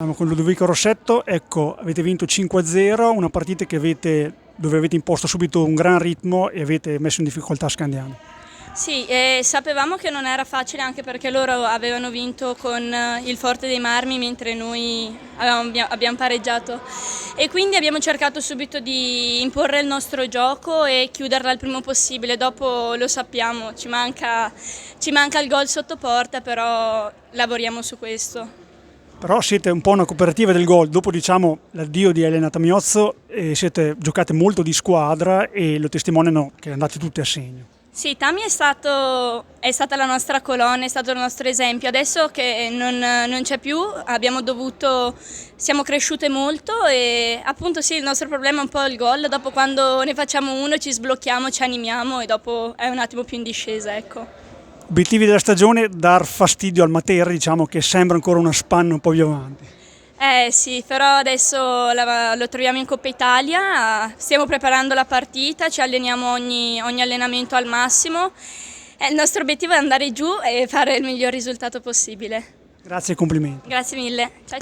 Con Ludovico Rossetto, ecco, avete vinto 5-0, una partita dove avete imposto subito un gran ritmo e avete messo in difficoltà Scandiano. Sì, e sapevamo che non era facile, anche perché loro avevano vinto con il Forte dei Marmi mentre noi abbiamo pareggiato, e quindi abbiamo cercato subito di imporre il nostro gioco e chiuderla il primo possibile. Dopo lo sappiamo, ci manca il gol sotto porta, però lavoriamo su questo. Però siete un po' una cooperativa del gol, dopo diciamo l'addio di Elena Tamiozzo giocate molto di squadra e lo testimoniano che andate tutti a segno. Sì, Tami è stata la nostra colonna, è stato il nostro esempio. Adesso che non c'è più, siamo cresciute molto e appunto sì, il nostro problema è un po' il gol. Dopo, quando ne facciamo uno, ci sblocchiamo, ci animiamo e dopo è un attimo più in discesa, ecco. Obiettivi della stagione: dar fastidio al Matera, diciamo che sembra ancora una spanna un po' più avanti. Sì, però adesso lo troviamo in Coppa Italia, stiamo preparando la partita, ci alleniamo ogni allenamento al massimo. Il nostro obiettivo è andare giù e fare il miglior risultato possibile. Grazie e complimenti. Grazie mille. Ciao.